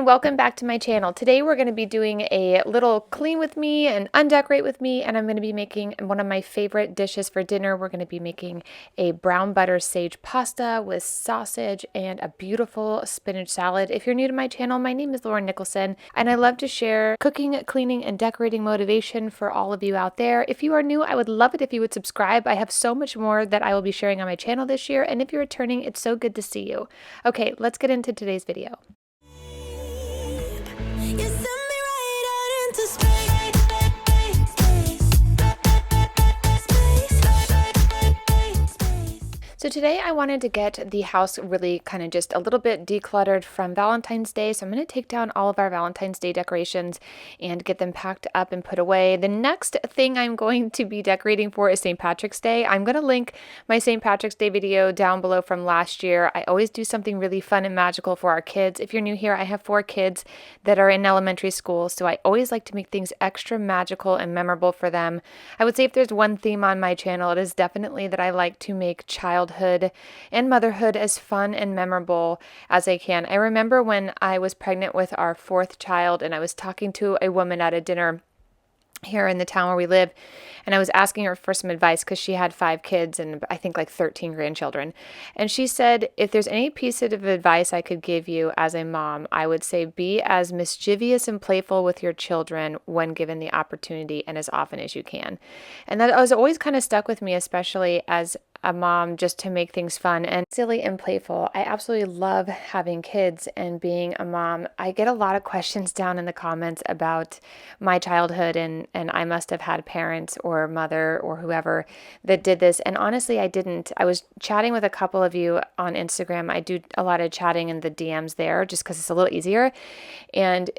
welcome back to my channel. Today we're going to be doing a little clean with me and undecorate with me, and I'm going to be making one of my favorite dishes for dinner. We're going to be making a brown butter sage pasta with sausage and a beautiful spinach salad. If you're new to my channel, my name is Nicholsen, and I love to share cooking, cleaning, and decorating motivation for all of you out there. If you are new, I would love it if you would subscribe. I have so much more that I will be sharing on my channel this year, and if you're returning, it's so good to see you. Okay, let's get into today's video. You send me right out into space. So today I wanted to get the house really kind of just a little bit decluttered from Valentine's Day. So I'm going to take down all of our Valentine's Day decorations and get them packed up and put away. The next thing I'm going to be decorating for is St. Patrick's Day. I'm going to link my St. Patrick's Day video down below from last year. I always do something really fun and magical for our kids. If you're new here, I have 4 kids that are in elementary school. So I always like to make things extra magical and memorable for them. I would say if there's one theme on my channel, it is definitely that I like to make childhood and motherhood as fun and memorable as I can. I remember when I was pregnant with our 4th child and I was talking to a woman at a dinner here in the town where we live, and I was asking her for some advice because she had 5 kids and I think like 13 grandchildren. And she said, if there's any piece of advice I could give you as a mom, I would say be as mischievous and playful with your children when given the opportunity and as often as you can. And that was always kind of stuck with me, especially as a mom, just to make things fun and silly and playful. I absolutely love having kids and being a mom. I get a lot of questions down in the comments about my childhood and I must have had parents or mother or whoever that did this. And honestly, I didn't. I was chatting with a couple of you on Instagram. I do a lot of chatting in the DMs there just because it's a little easier. And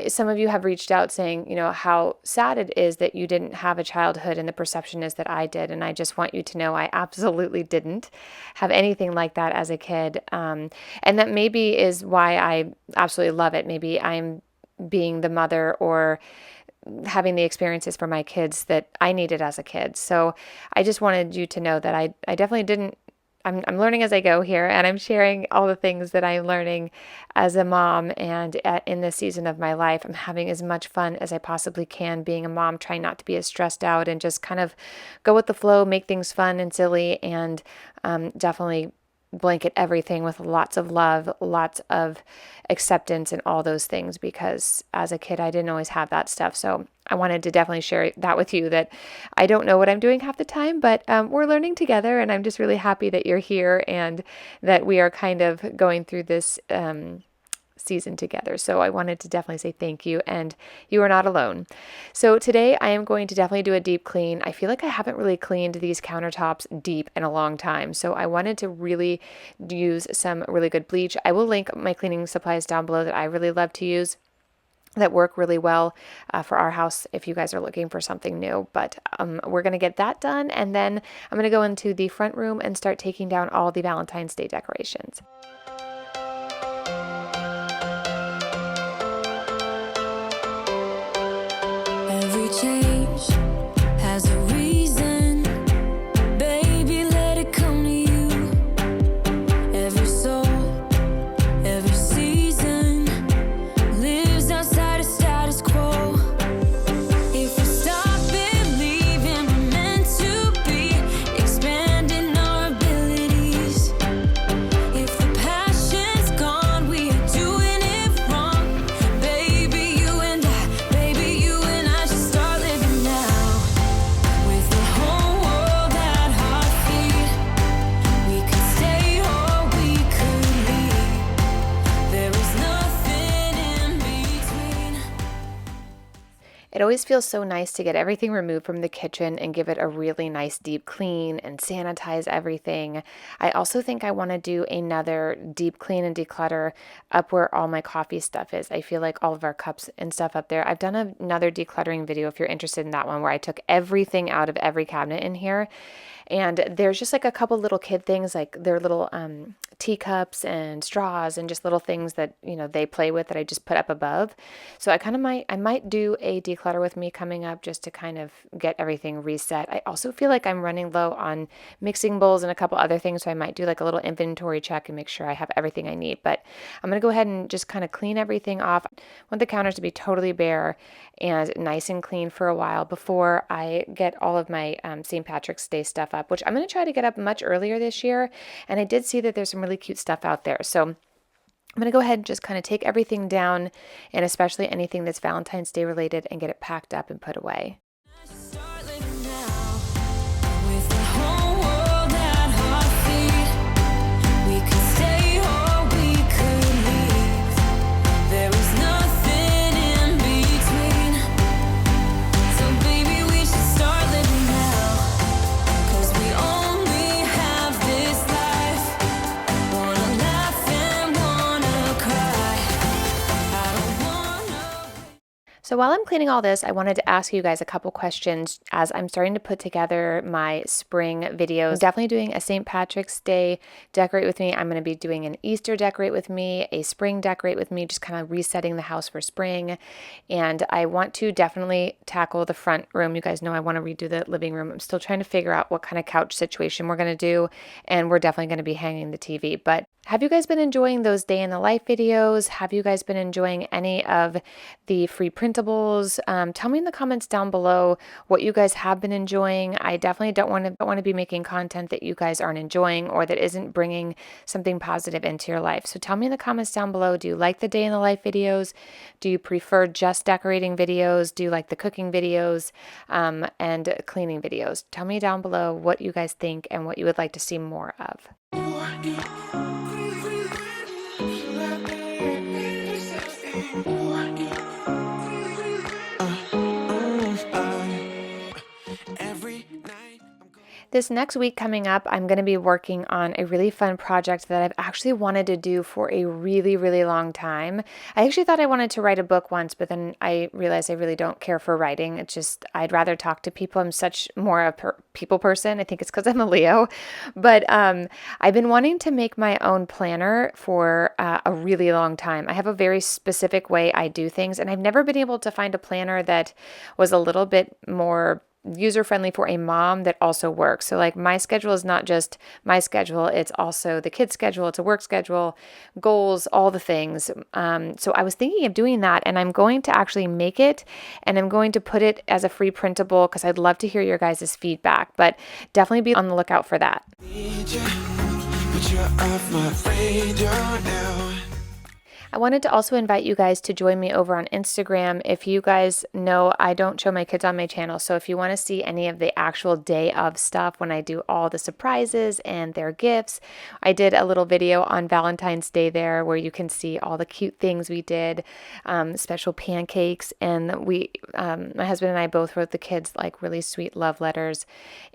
some of you have reached out saying, how sad it is that you didn't have a childhood, and the perception is that I did. And I just want you to know I absolutely didn't have anything like that as a kid. And that maybe is why I absolutely love it. Maybe I'm being the mother or having the experiences for my kids that I needed as a kid. So I just wanted you to know that I definitely didn't. I'm learning as I go here, and I'm sharing all the things that I'm learning as a mom, and in this season of my life, I'm having as much fun as I possibly can being a mom, trying not to be as stressed out and just kind of go with the flow, make things fun and silly, and definitely blanket everything with lots of love, lots of acceptance and all those things, because as a kid, I didn't always have that stuff. So I wanted to definitely share that with you, that I don't know what I'm doing half the time, but we're learning together, and I'm just really happy that you're here and that we are kind of going through this season together. So I wanted to definitely say thank you, and you are not alone. So today I am going to definitely do a deep clean. I feel like I haven't really cleaned these countertops deep in a long time. So I wanted to really use some really good bleach. I will link my cleaning supplies down below that I really love to use, that work really well for our house if you guys are looking for something new. But we're going to get that done, and then I'm going to go into the front room and start taking down all the Valentine's Day decorations. Every change has a reason. Baby, let it come to you. Every soul, every season lives outside of status quo. If we stop believing we're meant to be, expanding our abilities. If the passion's gone, we are doing it wrong. Baby, you and I just start living now. With the whole world at our feet, we could stay or we could leave. There is nothing in between. It always feels so nice to get everything removed from the kitchen and give it a really nice deep clean and sanitize everything. I also think I want to do another deep clean and declutter up where all my coffee stuff is. I feel like all of our cups and stuff up there. I've done another decluttering video if you're interested in that one, where I took everything out of every cabinet in here. And there's just like a couple little kid things, like their little teacups and straws and just little things that they play with that I just put up above. So I might do a decluttering declutter with me coming up just to kind of get everything reset. I also feel like I'm running low on mixing bowls and a couple other things, so I might do like a little inventory check and make sure I have everything I need. But I'm going to go ahead and just kind of clean everything off. I want the counters to be totally bare and nice and clean for a while before I get all of my St. Patrick's Day stuff up, which I'm going to try to get up much earlier this year. And I did see that there's some really cute stuff out there. So I'm going to go ahead and just kind of take everything down, and especially anything that's Valentine's Day related, and get it packed up and put away. Start living now with the whole world at our feet. We could stay or we could leave. There is nothing in between. So baby, we should start living now, 'cause we only have this life. Wanna laugh and wanna cry. I don't wanna. So while I'm cleaning all this, I wanted to ask you guys a couple questions as I'm starting to put together my spring videos. I'm definitely doing a St. Patrick's Day decorate with me. I'm going to be doing an Easter decorate with me, a spring decorate with me, just kind of resetting the house for spring. And I want to definitely tackle the front room. You guys know I want to redo the living room. I'm still trying to figure out what kind of couch situation we're going to do, and we're definitely going to be hanging the TV. But have you guys been enjoying those day in the life videos? Have you guys been enjoying any of the free printables? Tell me in the comments down below what you guys have been enjoying. I definitely don't want to be making content that you guys aren't enjoying or that isn't bringing something positive into your life. So tell me in the comments down below, do you like the day in the life videos? Do you prefer just decorating videos? Do you like the cooking videos and cleaning videos? Tell me down below what you guys think and what you would like to see more of. This next week coming up, I'm going to be working on a really fun project that I've actually wanted to do for a really, really long time. I actually thought I wanted to write a book once, but then I realized I really don't care for writing. It's just, I'd rather talk to people. I'm such more a people person. I think it's because I'm a Leo. But I've been wanting to make my own planner for a really long time. I have a very specific way I do things, and I've never been able to find a planner that was a little bit more user-friendly for a mom that also works. So like my schedule is not just my schedule, it's also the kids' schedule, it's a work schedule, goals, all the things. So I was thinking of doing that, and I'm going to actually make it, and I'm going to put it as a free printable because I'd love to hear your guys' feedback, but definitely be on the lookout for that. I wanted to also invite you guys to join me over on Instagram. If you guys know, I don't show my kids on my channel, so if you want to see any of the actual day of stuff when I do all the surprises and their gifts, I did a little video on Valentine's Day there where you can see all the cute things we did, special pancakes, and my husband and I both wrote the kids like really sweet love letters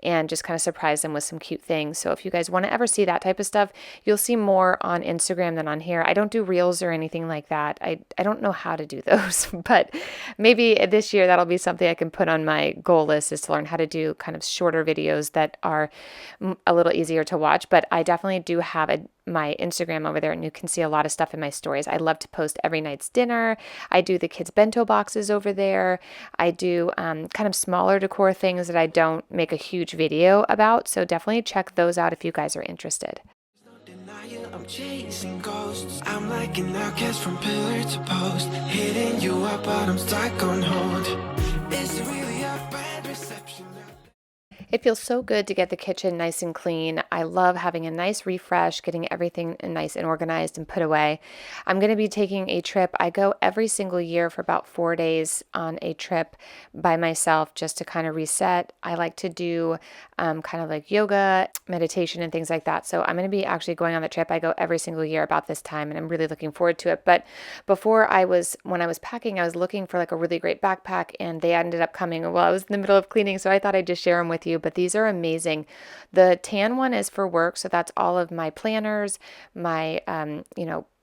and just kind of surprised them with some cute things. So if you guys want to ever see that type of stuff, you'll see more on Instagram than on here. I don't do reels or anything like that. I don't know how to do those, but maybe this year that'll be something I can put on my goal list, is to learn how to do kind of shorter videos that are a little easier to watch. But I definitely do have my Instagram over there, and you can see a lot of stuff in my stories. I love to post every night's dinner. I do the kids' bento boxes over there. I do kind of smaller decor things that I don't make a huge video about. So definitely check those out if you guys are interested. I'm chasing ghosts. I'm like an outcast from pillar to post, hitting you up, but I'm stuck on hold. Is it really a bad reception? It feels so good to get the kitchen nice and clean. I love having a nice refresh, getting everything nice and organized and put away. I'm going to be taking a trip. I go every single year for about 4 days on a trip by myself just to kind of reset. I like to do kind of like yoga, meditation, and things like that. So I'm going to be actually going on the trip. I go every single year about this time, and I'm really looking forward to it. But when I was packing, I was looking for like a really great backpack, and they ended up coming while I was in the middle of cleaning. So I thought I'd just share them with you. But these are amazing. The tan one is for work. So that's all of my planners, my,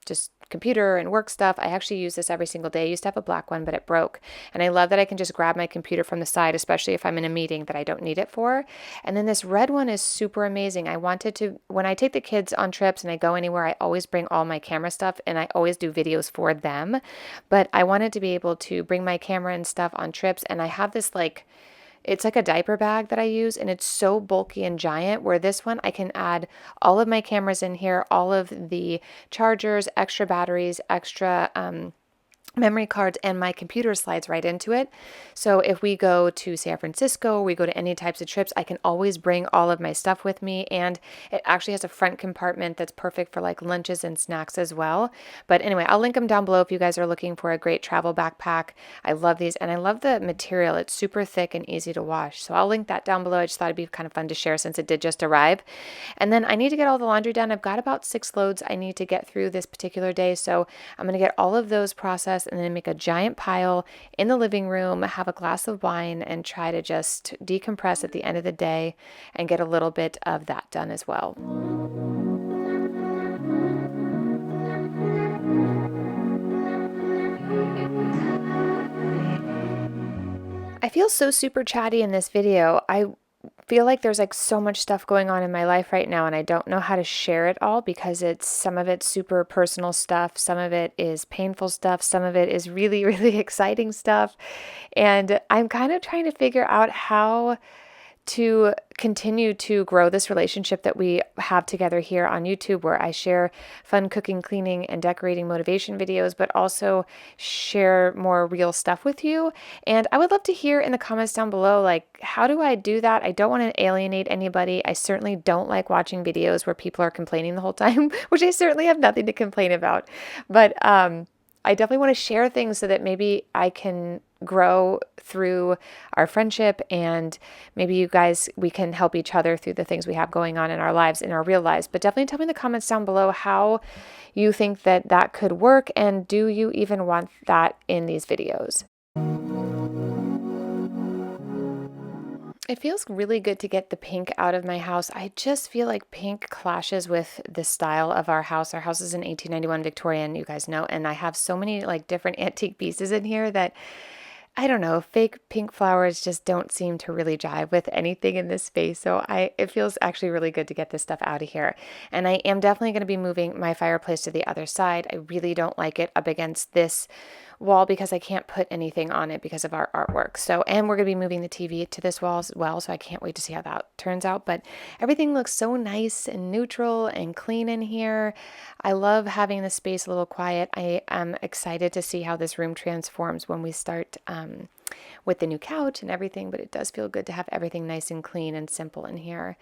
just computer and work stuff. I actually use this every single day. I used to have a black one, but it broke. And I love that I can just grab my computer from the side, especially if I'm in a meeting that I don't need it for. And then this red one is super amazing. I wanted to, when I take the kids on trips and I go anywhere, I always bring all my camera stuff and I always do videos for them. But I wanted to be able to bring my camera and stuff on trips. And I have this it's like a diaper bag that I use, and it's so bulky and giant, where this one I can add all of my cameras in here, all of the chargers, extra batteries, extra memory cards, and my computer slides right into it. So if we go to San Francisco, we go to any types of trips, I can always bring all of my stuff with me. And it actually has a front compartment that's perfect for like lunches and snacks as well. But anyway, I'll link them down below if you guys are looking for a great travel backpack. I love these, and I love the material. It's super thick and easy to wash. So I'll link that down below. I just thought it'd be kind of fun to share since it did just arrive. And then I need to get all the laundry done. I've got about 6 loads I need to get through this particular day. So I'm going to get all of those processed and then make a giant pile in the living room, have a glass of wine, and try to just decompress at the end of the day and get a little bit of that done as well. I feel so super chatty in this video. I feel like there's like so much stuff going on in my life right now, and I don't know how to share it all because some of it's super personal stuff, some of it is painful stuff, some of it is really, really exciting stuff. And I'm kind of trying to figure out how to continue to grow this relationship that we have together here on YouTube, where I share fun cooking, cleaning, and decorating motivation videos, but also share more real stuff with you. And I would love to hear in the comments down below, like, how do I do that? I don't want to alienate anybody. I certainly don't like watching videos where people are complaining the whole time, which I certainly have nothing to complain about. But I definitely want to share things so that maybe I can grow through our friendship, and maybe you guys, we can help each other through the things we have going on in our lives, in our real lives. But definitely tell me in the comments down below how you think that could work, and do you even want that in these videos? It feels really good to get the pink out of my house. I just feel like pink clashes with the style of our house. Our house is an 1891 Victorian, you guys know, and I have so many like different antique pieces in here that I don't know, fake pink flowers just don't seem to really jive with anything in this space. So it feels actually really good to get this stuff out of here. And I am definitely going to be moving my fireplace to the other side. I really don't like it up against this wall because I can't put anything on it because of our artwork. So, and we're going to be moving the TV to this wall as well. So I can't wait to see how that turns out. But everything looks so nice and neutral and clean in here. I love having the space a little quiet. I am excited to see how this room transforms when we start with the new couch and everything, but it does feel good to have everything nice and clean and simple in here.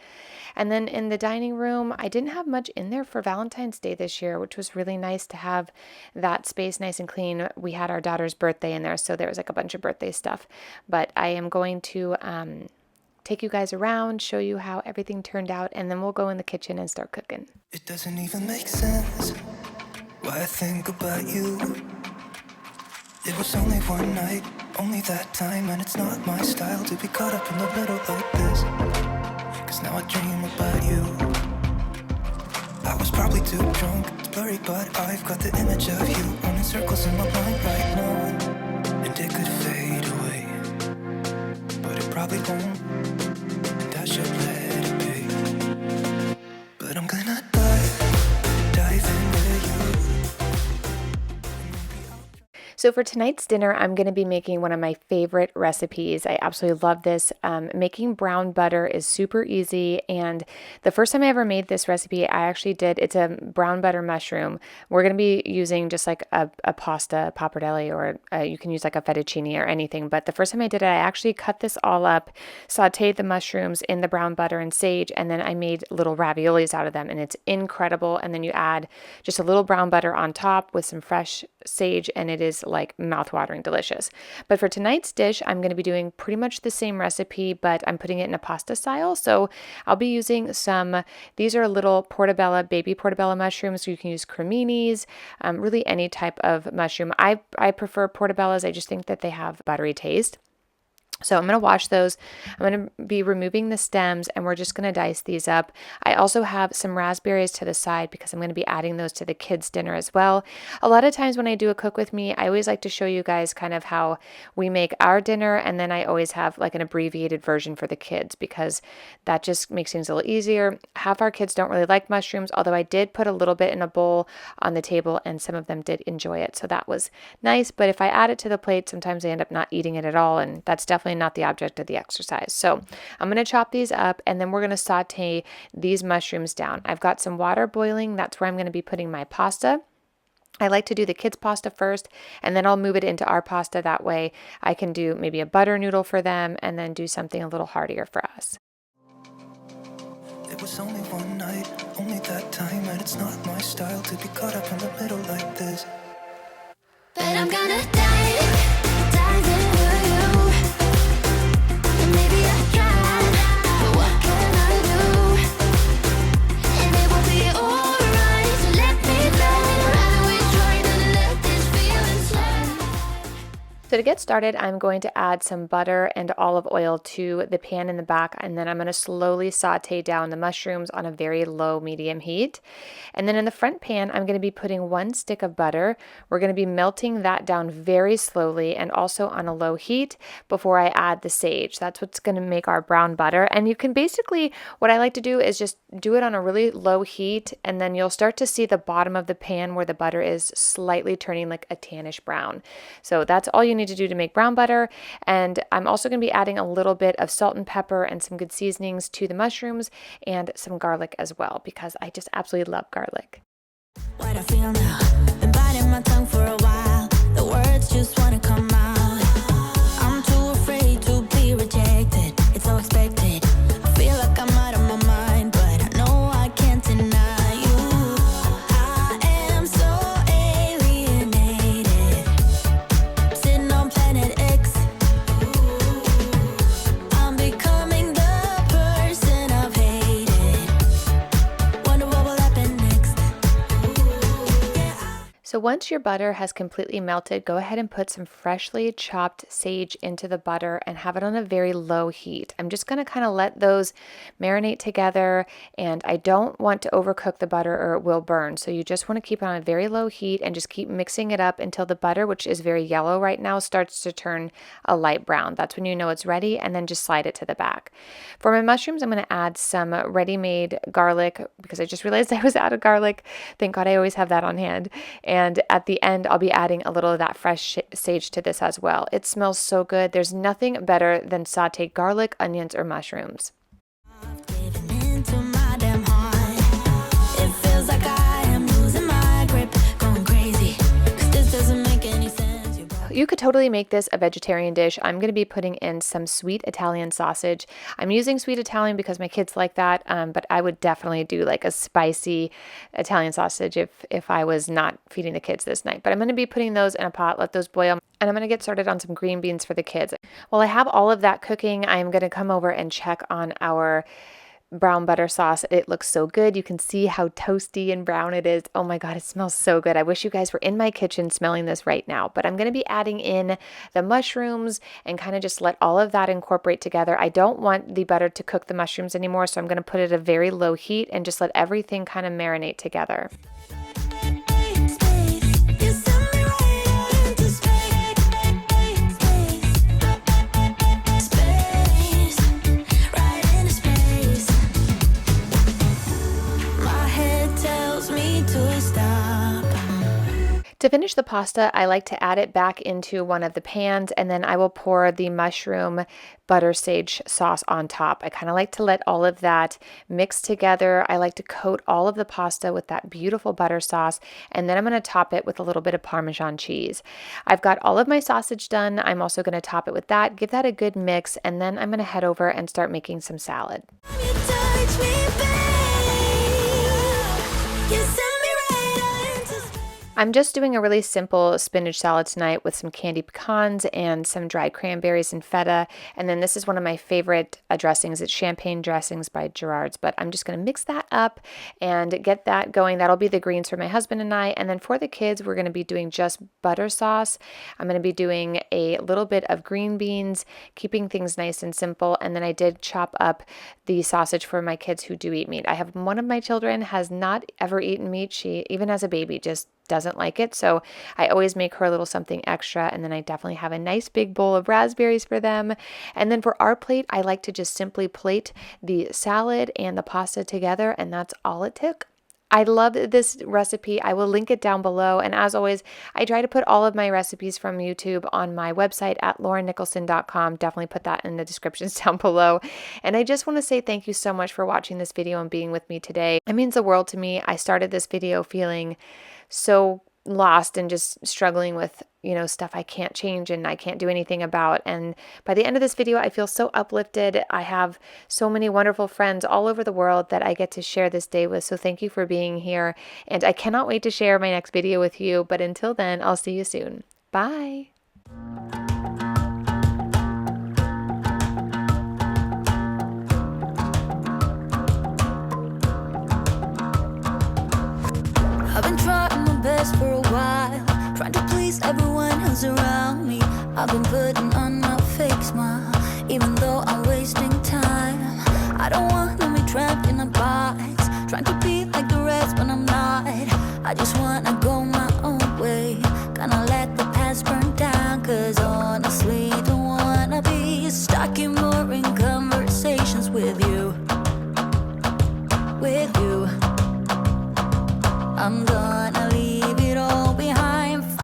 And then in the dining room, I didn't have much in there for Valentine's Day this year, which was really nice to have that space nice and clean. We had our daughter's birthday in there, so there was like a bunch of birthday stuff. But I am going to take you guys around, show you how everything turned out, and then we'll go in the kitchen and start cooking. It doesn't even make sense why I think about you. It was only one night, only that time, and it's not my style to be caught up in the middle like this. Cause now I dream about you. I was probably too drunk, it's blurry, but I've got the image of you running circles in my mind right now. And it could fade away, but it probably won't, and I should let it be. But I'm gonna dive in with you. So for tonight's dinner, I'm going to be making one of my favorite recipes. I absolutely love this. Making brown butter is super easy. And the first time I ever made this recipe, I actually did, it's a brown butter mushroom. We're going to be using just like a pasta pappardelle, or you can use like a fettuccine or anything. But the first time I did it, I actually cut this all up, sauteed the mushrooms in the brown butter and sage, and then I made little raviolis out of them. And it's incredible. And then you add just a little brown butter on top with some fresh sage, and it is like mouth-watering delicious. But for tonight's dish, I'm going to be doing pretty much the same recipe, but I'm putting it in a pasta style. So I'll be using these are little portobello, baby portobello mushrooms. You can use creminis, really any type of mushroom. I prefer portobellos. I just think that they have buttery taste. So I'm going to wash those. I'm going to be removing the stems and we're just going to dice these up. I also have some raspberries to the side because I'm going to be adding those to the kids' dinner as well. A lot of times when I do a cook with me, I always like to show you guys kind of how we make our dinner, and then I always have like an abbreviated version for the kids because that just makes things a little easier. Half our kids don't really like mushrooms, although I did put a little bit in a bowl on the table and some of them did enjoy it. So that was nice, but if I add it to the plate, sometimes I end up not eating it at all, and that's definitely not the object of the exercise. So I'm going to chop these up and then we're going to saute these mushrooms down. I've got some water boiling. That's where I'm going to be putting my pasta. I like to do the kids' pasta first, and then I'll move it into our pasta. That way I can do maybe a butter noodle for them and then do something a little heartier for us. It was only one night, only that time, and it's not my style to be caught up in the middle like this. But I'm gonna dive into you. And maybe I tried, but what can I do? And it will be alright, so let me know how we try to let this feeling slide. So to get started, I'm going to add some butter and olive oil to the pan in the back, and then I'm going to slowly saute down the mushrooms on a very low medium heat. And then in the front pan, I'm going to be putting 1 stick of butter. We're going to be melting that down very slowly and also on a low heat before I add the sage. That's what's going to make our brown butter. And you can basically, what I like to do is just do it on a really low heat, and then you'll start to see the bottom of the pan where the butter is slightly turning like a tannish brown. So that's all you need to do to make brown butter. And I'm also going to be adding a little bit of salt and pepper and some good seasonings to the mushrooms and some garlic as well, because I just absolutely love garlic. What I feel now, been biting my tongue for a while. The words just wanna come out. I'm too afraid to be rejected. It's so expected. I feel like I'm out of my mind, but I know I can't deny you. I am so alienated, sitting on planet X. I'm becoming the person I've hated. Wonder what will happen next. So once your butter has completely melted, go ahead and put some freshly chopped sage into the butter and have it on a very low heat. I'm just going to kind of let those marinate together, and I don't want to overcook the butter or it will burn. So you just want to keep it on a very low heat and just keep mixing it up until the butter, which is very yellow right now, starts to turn a light brown. That's when you know it's ready, and then just slide it to the back. For my mushrooms, I'm going to add some ready-made garlic because I just realized I was out of garlic. Thank God I always have that on hand. And at the end, I'll be adding a little of that fresh sage to this as well. It smells so good. There's nothing better than sauteed garlic, onions, or mushrooms. Giving into my damn heart. It feels like I am losing my grip, going crazy. 'Cause this doesn't make any sense. You could totally make this a vegetarian dish. I'm going to be putting in some sweet Italian sausage. I'm using sweet Italian because my kids like that, but I would definitely do like a spicy Italian sausage if I was not feeding the kids this night. But I'm going to be putting those in a pot, let those boil, and I'm going to get started on some green beans for the kids. While I have all of that cooking, I'm going to come over and check on our brown butter sauce. It looks so good. You can see how toasty and brown it is. Oh my God, it smells so good. I wish you guys were in my kitchen smelling this right now. But I'm going to be adding in the mushrooms and kind of just let all of that incorporate together. I don't want the butter to cook the mushrooms anymore, so I'm going to put it at a very low heat and just let everything kind of marinate together. You send me right into space, right into space. My head tells me to stop. To finish the pasta, I like to add it back into one of the pans, and then I will pour the mushroom butter sage sauce on top. I kind of like to let all of that mix together. I like to coat all of the pasta with that beautiful butter sauce, and then I'm going to top it with a little bit of Parmesan cheese. I've got all of my sausage done. I'm also going to top it with that, give that a good mix, and then I'm going to head over and start making some salad. You touch me, babe. You send me right into space. I'm just doing a really simple spinach salad tonight with some candy pecans and some dried cranberries and feta. And then this is one of my favorite dressings. It's champagne dressings by Gerard's, but I'm just going to mix that up and get that going. That'll be the greens for my husband and I. And then for the kids, we're going to be doing just butter sauce. I'm going to be doing a little bit of green beans, keeping things nice and simple. And then I did chop up the sausage for my kids who do eat meat. I have one of my children has not ever eaten meat. She, even as a baby, just doesn't like it. So I always make her a little something extra. And then I definitely have a nice big bowl of raspberries for them. And then for our plate, I like to just simply plate the salad and the pasta together. And that's all it took. I love this recipe. I will link it down below. And as always, I try to put all of my recipes from YouTube on my website at laurennicholson.com. Definitely put that in the descriptions down below. And I just want to say thank you so much for watching this video and being with me today. It means the world to me. I started this video feeling so lost and just struggling with, stuff I can't change and I can't do anything about. And by the end of this video, I feel so uplifted. I have so many wonderful friends all over the world that I get to share this day with. So thank you for being here. And I cannot wait to share my next video with you. But until then, I'll see you soon. Bye. I've been trying my best for a while, trying to please everyone who's around me. I've been putting on a fake smile, even though I'm wasting time. I don't want to be trapped in a box, trying to be like the rest when I'm not. I just wanna go my own way, gonna let the past burn down. Cause honestly, don't wanna be stuck in boring conversations with you.